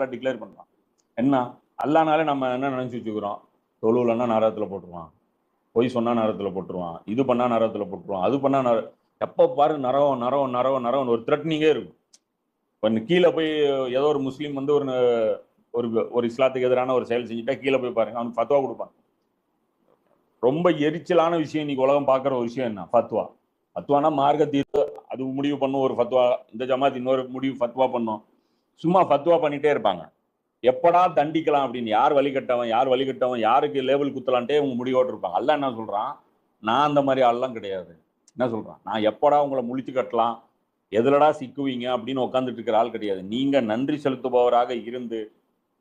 Declare பண்றான். என்ன அல்லானாலே நம்ம என்ன நினைச்சு வச்சுக்கிறோம், தொழுவுலன்னா நரகத்துல போட்டுருவான், பொய் சொன்னா நரகத்துல போட்டுருவான், இது பண்ணா நரகத்துல போட்டுருவான், அது பண்ணா எப்ப பாரு நரகம் நரகம் நரகம் நரகம் ஒரு த்ரெட்னிங்கே இருக்கும். இப்ப கீழே போய் ஏதோ ஒரு முஸ்லீம் வந்து ஒரு ஒரு ஒரு இஸ்லாத்துக்கு எதிரான ஒரு செயல் செஞ்சுட்டா கீழே போய் பாருங்க, அவனுக்கு ஃபத்வா கொடுப்பான். ரொம்ப எரிச்சலான விஷயம் இன்னைக்கு உலகம் பார்க்குற ஒரு விஷயம் என்ன, ஃபத்வா. ஃபத்வானா மார்க்க தீர்ப்பு, அது முடிவு பண்ணும் ஒரு ஃபத்வா, இந்த ஜமாத் இன்னொரு முடிவு ஃபத்வா பண்ணும். சும்மா ஃபத்வா பண்ணிட்டே இருப்பாங்க. எப்படா தண்டிக்கலாம் அப்படின்னு, யார் வழிகட்டவன் யார் வழிகட்டவன் யாருக்கு லேபிள் குத்தலான்ட்டே உங்க முடிவோட்டு இருப்பாங்க. அல்லாஹ் என்ன சொல்றான், நான் அந்த மாதிரி ஆள்லாம் கிடையாது. என்ன சொல்றான், நான் எப்படா உங்களை முழிச்சு கட்டலாம், எதுலடா சிக்குவீங்க அப்படின்னு உட்காந்துட்டு இருக்கிற ஆள் கிடையாது. நீங்க நன்றி செலுத்துபவராக இருந்து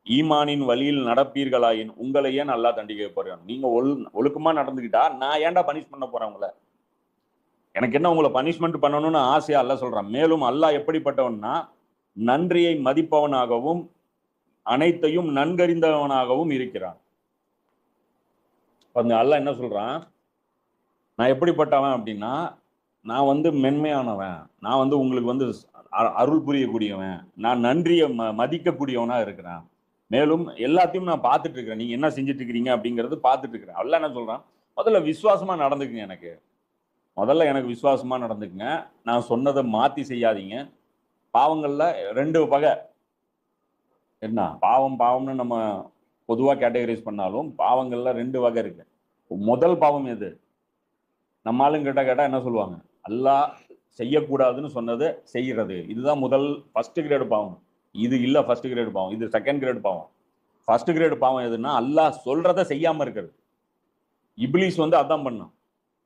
ஈமானின் வழியில் நடப்பீர்களாயின் உங்களை ஏன் நல்லா தண்டிக்க போறேன். நீங்க ஒழுக்கமா நடந்துக்கிட்டா நான் ஏன்டா பனிஷ் பண்ண போறேன் உங்களை, எனக்கு என்ன உங்களை பனிஷ்மெண்ட் பண்ணணும்னு ஆசையா அல்லாஹ் சொல்றான். மேலும் அல்லாஹ் எப்படிப்பட்டவன்னா, நன்றியை மதிப்பவனாகவும் அனைத்தையும் நன்கறிந்தவனாகவும் இருக்கிறான். அல்லாஹ் என்ன சொல்றான், நான் எப்படிப்பட்டவன் அப்படின்னா, நான் வந்து மென்மையானவன், நான் வந்து உங்களுக்கு வந்து அருள் புரியக்கூடியவன், நான் நன்றியை மதிக்கக்கூடியவனா இருக்கிறேன். மேலும் எல்லாத்தையும் நான் பார்த்துட்டு இருக்கிறேன், நீங்க என்ன செஞ்சுட்டு இருக்கிறீங்க அப்படிங்கிறது பார்த்துட்டு இருக்கிறேன். அல்லாஹ் என்ன சொல்றான், முதல்ல விசுவாசமா நடந்துக்குங்க, எனக்கு விசுவாசமா நடந்துக்குங்க, நான் சொன்னதை மாத்தி செய்யாதீங்க. பாவங்கள்ல 2 வகை. என்ன பாவம்னு நம்ம பொதுவா கேட்டகரைஸ் பண்ணாலும் பாவங்கள்ல 2 வகை இருக்கு. முதல் பாவம் எது, நம்ம ஆளுங்க கேட்டா என்ன சொல்லுவாங்க, அல்லாஹ் செய்யக்கூடாதுன்னு சொன்னதை செய்யறது, இதுதான் முதல் ஃபர்ஸ்ட் கிரேடு பாவம். இது இல்ல ஃபர்ஸ்ட் கிரேடு பாவம், இது செகண்ட் கிரேடு பாவம். ஃபர்ஸ்ட் கிரேடு பாவம் எதுன்னா, அல்லாஹ் சொல்றதை செய்யாம இருக்கிறது. இப்லீஸ் வந்து அதான் பண்ணான்,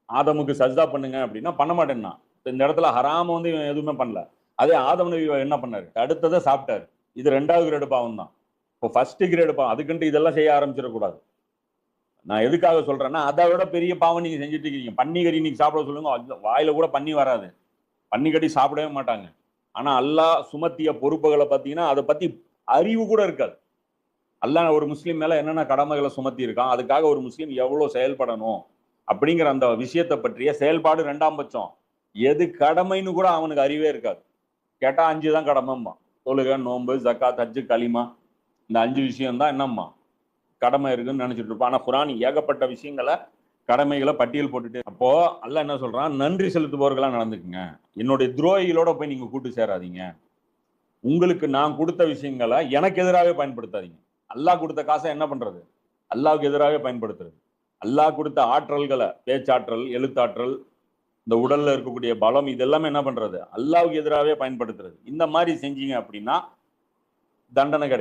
ஆதமுக்கு சஜ்தா பண்ணுங்க அப்படின்னா பண்ண மாட்டேன்னா, இந்த இடத்துல ஹராம வந்து எதுவுமே பண்ணல. அதே ஆதம் நபி என்ன பண்ணாரு, அடுத்ததை சாப்பிட்டாரு. இது 2வது கிரேடு பாவம் தான். இப்போ ஃபர்ஸ்ட் கிரேடு பாவம், அதுக்குன்ட்டு இதெல்லாம் செய்ய ஆரம்பிச்சிடக்கூடாது. நான் எதுக்காக சொல்றேன்னா, அதை விட பெரிய பாவம் நீங்க செஞ்சுட்டு இருக்கீங்க. பன்னிக்கறி நீங்க சாப்பிட சொல்லுங்க, வாயில கூட பன்னி வராது, பன்னிக்கறி சாப்பிடவே மாட்டாங்க. ஆனா அல்லாஹ் சுமத்திய பொறுப்புகளை பார்த்தீங்கன்னா அதை பத்தி அறிவு கூட இருக்காது. அல்லாஹ் ஒரு முஸ்லீம் மேல என்னென்ன கடமைகளை சுமத்தி இருக்கான், அதுக்காக ஒரு முஸ்லீம் எவ்வளவு செயல்படணும் அப்படிங்கிற அந்த விஷயத்தை பற்றிய செயல்பாடு 2ஆம் பட்சம். எது கடமைன்னு கூட அவனுக்கு அறிவே இருக்காது. கேட்டா 5 தான் கடமைம்மா, தொழுகை, நோன்பு, ஜக்காத், ஹஜ்ஜு, கலிமா, இந்த 5 விஷயம் தான் என்னம்மா கடமை இருக்குன்னு நினைச்சிட்டு இருப்பான். ஆனா குர்ஆன் ஏகப்பட்ட விஷயங்களை, கடமைகளை பட்டியல் போட்டுட்டு. அப்போ அல்லாஹ் என்ன சொல்றான், நன்றி செலுத்துபவர்களா நடந்துக்குங்க, என்னுடைய துரோகிகளோட போய் நீங்க கூட்டு சேராதீங்க, உங்களுக்கு நான் கொடுத்த விஷயங்களை எனக்கு எதிராகவே பயன்படுத்தாதீங்க. அல்லாஹ் கொடுத்த காசை என்ன பண்றது, அல்லாஹ்வுக்கு எதிராகவே பயன்படுத்துறது. அல்லாஹ் கொடுத்த ஆற்றல்களை, பேச்சாற்றல், எழுத்தாற்றல், இந்த உடல்ல இருக்கக்கூடிய பலம், இதெல்லாமே என்ன பண்றது, அல்லாஹ்வுக்கு எதிராகவே பயன்படுத்துறது. இந்த மாதிரி செஞ்சீங்க அப்படின்னா தண்டனை கிடைக்கும்.